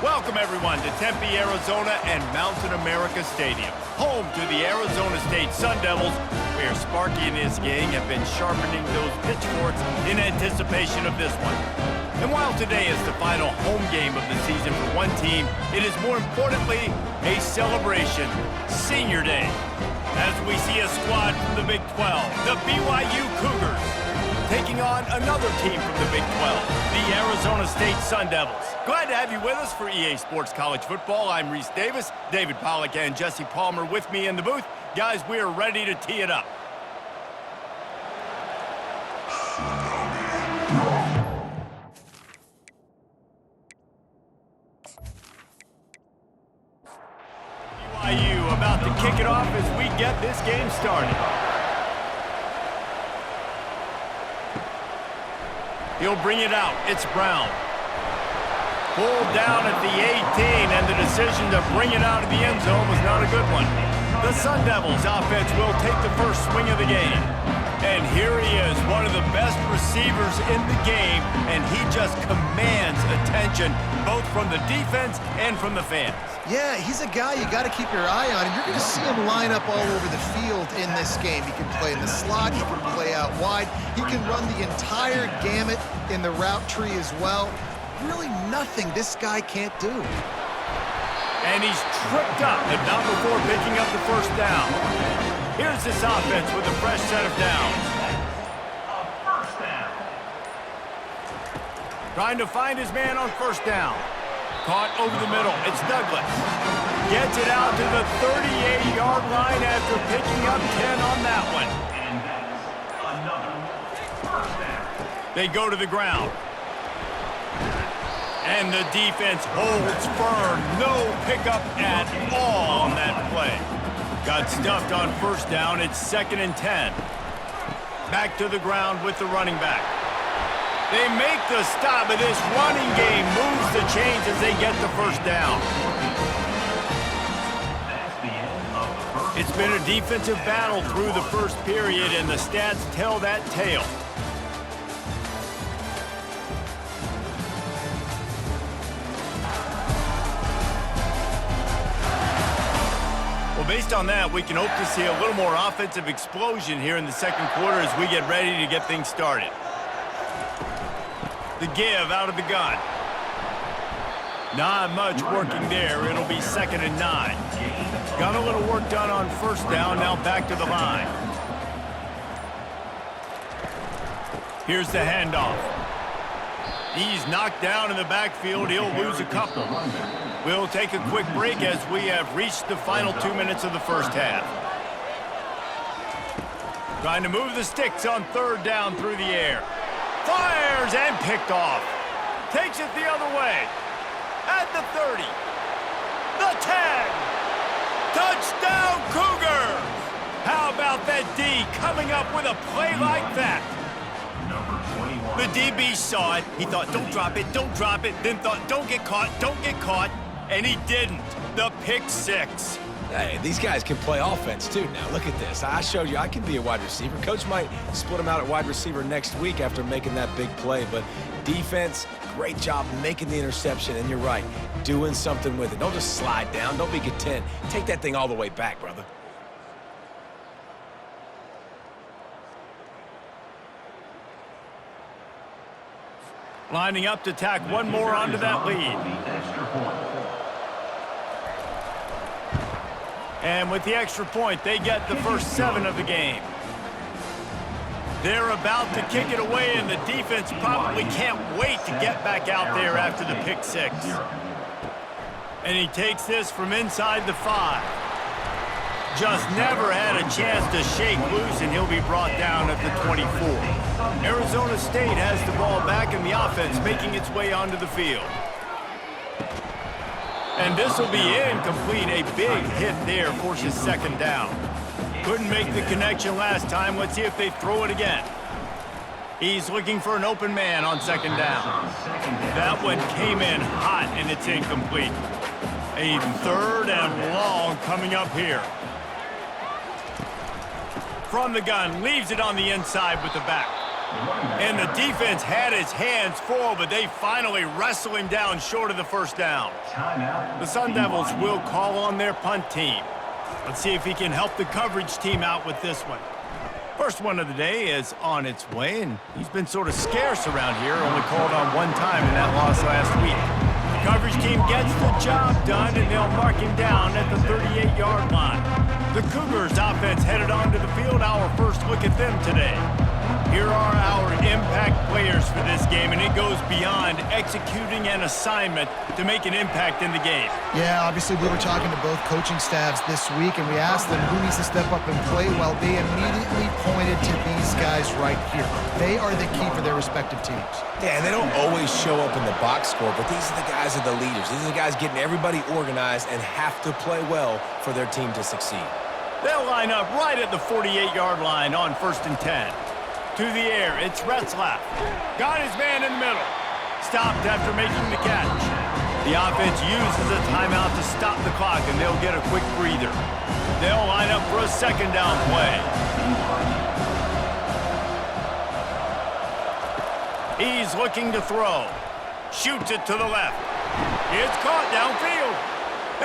Welcome, everyone, to Tempe, Arizona and Mountain America Stadium, home to the Arizona State Sun Devils, where Sparky and his gang have been sharpening those pitchforks in anticipation of this one. And while today is the final home game of the season for one team, it is more importantly a celebration, Senior Day, as we see a squad from the Big 12, the BYU Cougars, taking on another team from the Big 12, the Arizona State Sun Devils. Glad to have you with us for EA Sports College Football. I'm Reese Davis, David Pollack and Jesse Palmer with me in the booth. Guys, we are ready to tee it up. BYU about to kick it off as we get this game started. He'll bring it out. It's Brown. Pulled down at the 18, and the decision to bring it out of the end zone was not a good one. The Sun Devils offense will take the first swing of the game. And here he is, one of the best receivers in the game, and he just commands attention, both from the defense and from the fans. Yeah, he's a guy you got to keep your eye on, and you're going to see him line up all over the field in this game. He can play in the slot, he can play out wide, he can run the entire gamut in the route tree as well. Really nothing this guy can't do. And he's tripped up, but not before picking up the first down. Here's this offense with a fresh set of downs. Trying to find his man on first down. Caught over the middle. It's Douglas. Gets it out to the 38-yard line after picking up 10 on that one. They go to the ground. And the defense holds firm. No pickup at all on that play. Got stuffed on first down. It's 2nd and 10. Back to the ground with the running back. They make the stop, but this running game moves the chains as they get the first down. It's been a defensive battle through the first period, and the stats tell that tale. Well, based on that, we can hope to see a little more offensive explosion here in the second quarter as we get ready to get things started. The give out of the gun. Not much working there. It'll be 2nd and 9. Got a little work done on first down. Now back to the line. Here's the handoff. He's knocked down in the backfield. He'll lose a couple. We'll take a quick break as we have reached the final 2 minutes of the first half. Trying to move the sticks on third down through the air. Fires and picked off. Takes it the other way. At the 30. The 10. Touchdown Cougars! How about that D coming up with a play like that? The DB saw it. He thought, don't drop it, don't drop it. Then thought, don't get caught, don't get caught. And he didn't. The pick six. Hey, these guys can play offense, too. Now, look at this. I showed you I can be a wide receiver. Coach might split him out at wide receiver next week after making that big play. But defense, great job making the interception. And you're right, doing something with it. Don't just slide down. Don't be content. Take that thing all the way back, brother. Lining up to tack one more onto that lead. And with the extra point, they get the first 7 of the game. They're about to kick it away, and the defense probably can't wait to get back out there after the pick six. And he takes this from inside the 5. Just never had a chance to shake loose, and he'll be brought down at the 24. Arizona State has the ball back in the offense, making its way onto the field. And this will be incomplete. A big hit there forces 2nd down. Couldn't make the connection last time. Let's see if they throw it again. He's looking for an open man on 2nd down. That one came in hot, and it's incomplete. A 3rd and long coming up here. From the gun, leaves it on the inside with the back. And the defense had his hands full, but they finally wrestle him down short of the first down. The Sun Devils will call on their punt team. Let's see if he can help the coverage team out with this one. First one of the day is on its way, and he's been sort of scarce around here, only called on one time in that loss last week. The coverage team gets the job done, and they'll mark him down at the 38-yard line. The Cougars offense headed onto the field. Our first look at them today. Here are our impact players for this game, and it goes beyond executing an assignment to make an impact in the game. Yeah, obviously we were talking to both coaching staffs this week, and we asked them who needs to step up and play well. They immediately pointed to these guys right here. They are the key for their respective teams. Yeah, and they don't always show up in the box score, but these are the guys that are the leaders. These are the guys getting everybody organized and have to play well for their team to succeed. They'll line up right at the 48-yard line on 1st and 10. To the air, it's Retzlaff. Got his man in the middle. Stopped after making the catch. The offense uses a timeout to stop the clock, and they'll get a quick breather. They'll line up for a second down play. He's looking to throw. Shoots it to the left. It's caught downfield.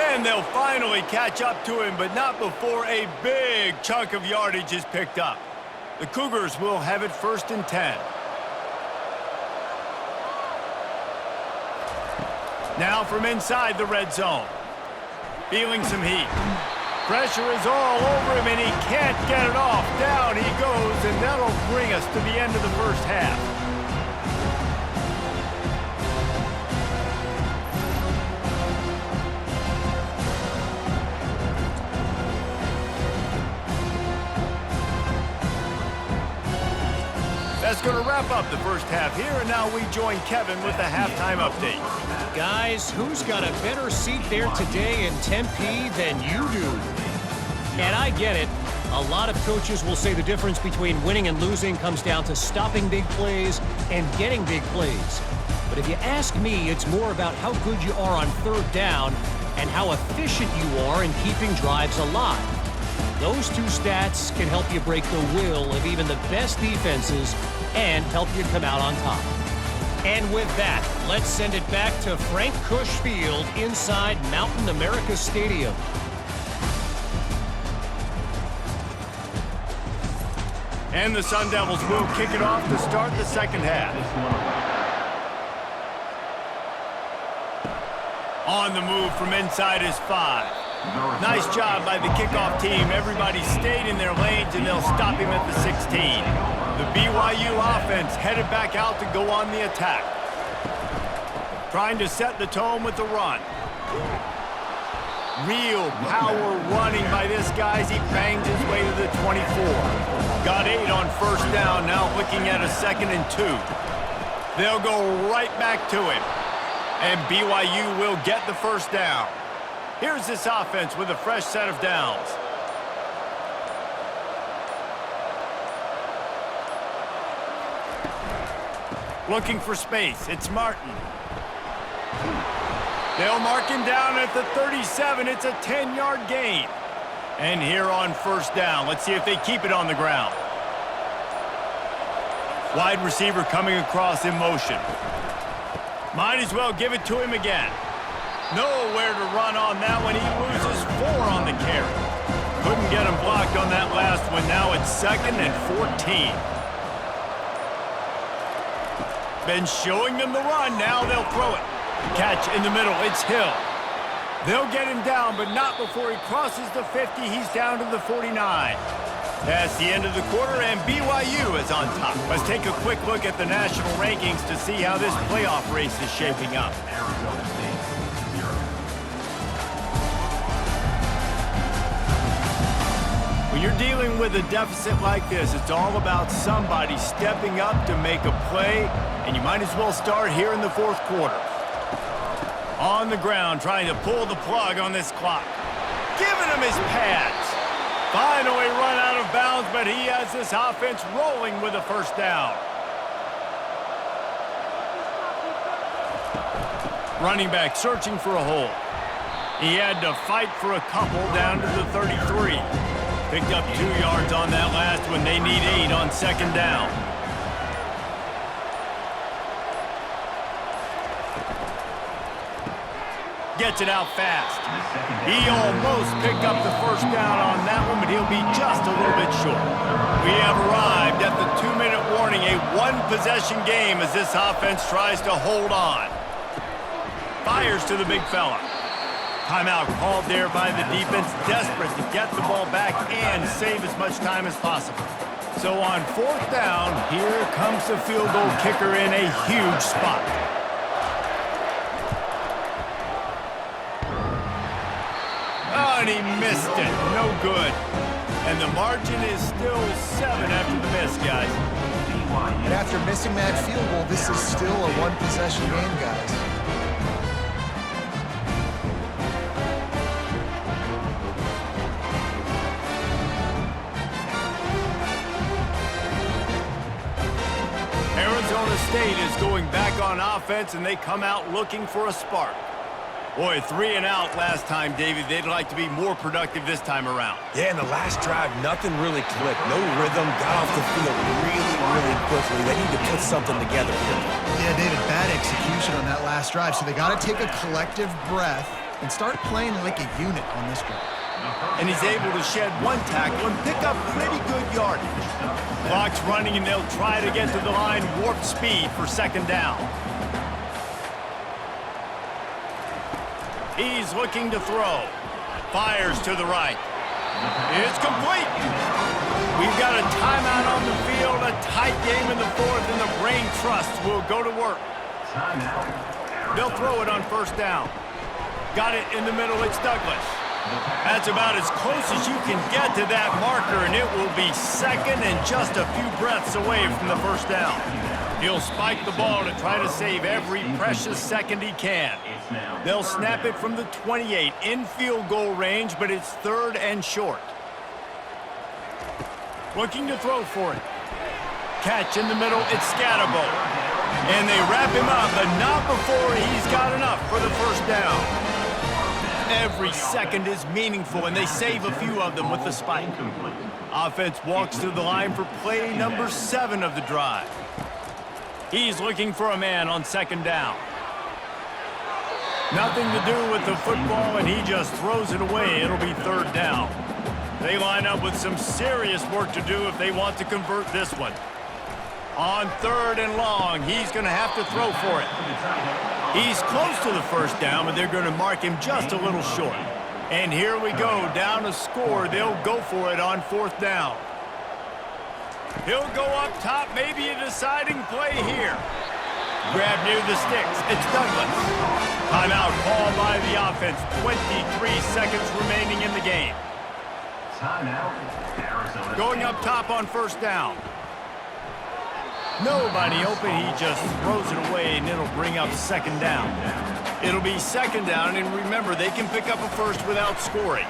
And they'll finally catch up to him, but not before a big chunk of yardage is picked up. The Cougars will have it 1st and 10. Now from inside the red zone. Feeling some heat. Pressure is all over him, and he can't get it off. Down he goes, and that'll bring us to the end of the first half. That's going to wrap up the first half here, and now we join Kevin with the halftime update. Guys, who's got a better seat there today in Tempe than you do? And I get it. A lot of coaches will say the difference between winning and losing comes down to stopping big plays and getting big plays. But if you ask me, it's more about how good you are on 3rd down and how efficient you are in keeping drives alive. Those two stats can help you break the will of even the best defenses and help you come out on top. And with that, let's send it back to Frank Cush Field inside Mountain America Stadium. And the Sun Devils will kick it off to start the second half. On the move from inside is 5. Nice job by the kickoff team. Everybody stayed in their lanes, and they'll stop him at the 16. The BYU offense headed back out to go on the attack. Trying to set the tone with the run. Real power running by this guy as he bangs his way to the 24. Got 8 on 1st down, now looking at a 2nd and 2. They'll go right back to him. And BYU will get the 1st down. Here's this offense with a fresh set of downs. Looking for space, it's Martin. They'll mark him down at the 37. It's a 10-yard gain. And here on 1st down, let's see if they keep it on the ground. Wide receiver coming across in motion. Might as well give it to him again. Nowhere to run on that one. He loses 4 on the carry. Couldn't get him blocked on that last one. Now it's 2nd and 14. Been showing them the run. Now they'll throw it. Catch in the middle. It's Hill. They'll get him down, but not before he crosses the 50. He's down to the 49. That's the end of the quarter, and BYU is on top. Let's take a quick look at the national rankings to see how this playoff race is shaping up. When you're dealing with a deficit like this, it's all about somebody stepping up to make a play, and you might as well start here in the 4th quarter. On the ground, trying to pull the plug on this clock. Giving him his pads. Finally run out of bounds, but he has this offense rolling with a 1st down. Running back searching for a hole. He had to fight for a couple down to the 33. Picked up 2 yards on that last one. They need 8 on 2nd down. gets it out fast. He almost picked up the first down on that one, but he'll be just a little bit short. We have arrived at the 2-minute warning, a one-possession game as this offense tries to hold on. Fires to the big fella. Timeout called there by the defense, desperate to get the ball back and save as much time as possible. So on 4th down, here comes the field goal kicker in a huge spot. Oh, and he missed it. No good. And the margin is still 7 after the miss, guys. And after missing that field goal, this is still a one-possession game, guys. Arizona State is going back on offense, and they come out looking for a spark. Boy, 3 and out last time, David. They'd like to be more productive this time around. Yeah, in the last drive, nothing really clicked. No rhythm, got off the field really quickly. They need to put something together here. Yeah, David, bad execution on that last drive, so they got to take a collective breath and start playing like a unit on this drive. And he's able to shed one tackle and pick up pretty good yardage. Clock's running, and they'll try to get to the line warp speed for 2nd down. He's looking to throw. Fires to the right. It's complete. We've got a timeout on the field, a tight game in the 4th, and the brain trust will go to work. They'll throw it on 1st down. Got it in the middle. It's Douglas. That's about as close as you can get to that marker, and it will be 2nd and just a few breaths away from the 1st down. He'll spike the ball to try to save every precious second he can. They'll snap it from the 28 in field goal range, but it's 3rd and short. Looking to throw for it. Catch in the middle. It's Scatterbo. And they wrap him up, but not before he's got enough for the 1st down. Every second is meaningful, and they save a few of them with the spike. Offense walks to the line for play number 7 of the drive. He's looking for a man on 2nd down. Nothing to do with the football, and he just throws it away. It'll be 3rd down. They line up with some serious work to do if they want to convert this one. On 3rd and long, he's going to have to throw for it. He's close to the 1st down, but they're going to mark him just a little short. And here we go, down a score. They'll go for it on 4th down. He'll go up top, maybe a deciding play here. Grab near the sticks. It's Douglas. Timeout called by the offense. 23 seconds remaining in the game. Going up top on 1st down. Nobody open. He just throws it away, and it'll bring up 2nd down. It'll be 2nd down, and remember, they can pick up a first without scoring.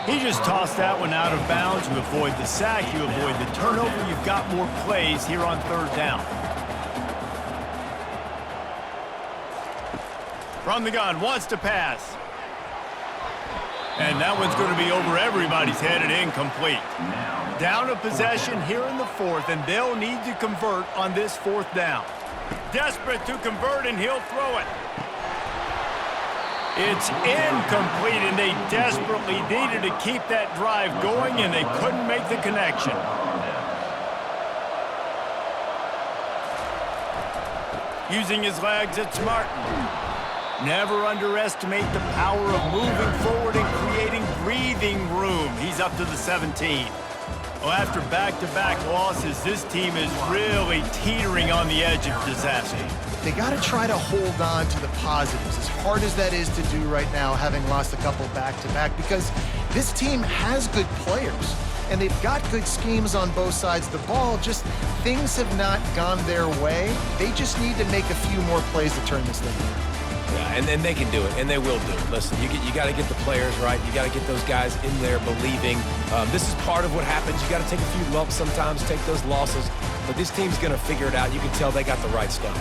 He just tossed that one out of bounds. You avoid the sack, you avoid the turnover. You've got more plays here on 3rd down. From the gun, wants to pass. And that one's going to be over everybody's head and incomplete. Down a possession here in the 4th, and they'll need to convert on this 4th down. Desperate to convert, and he'll throw it. It's incomplete, and they desperately needed to keep that drive going, and they couldn't make the connection. Using his legs, it's Martin. Never underestimate the power of moving forward and creating breathing room. He's up to the 17. Well, after back-to-back losses, this team is really teetering on the edge of disaster. They got to try to hold on to the positives, as hard as that is to do right now, having lost a couple back-to-back, because this team has good players, and they've got good schemes on both sides of the ball. Just things have not gone their way. They just need to make a few more plays to turn this thing around. Yeah, and they can do it, and they will do it. Listen, you got to get the players right. You got to get those guys in there believing. This is part of what happens. You got to take a few lumps sometimes, take those losses. But this team's going to figure it out. You can tell they got the right stuff.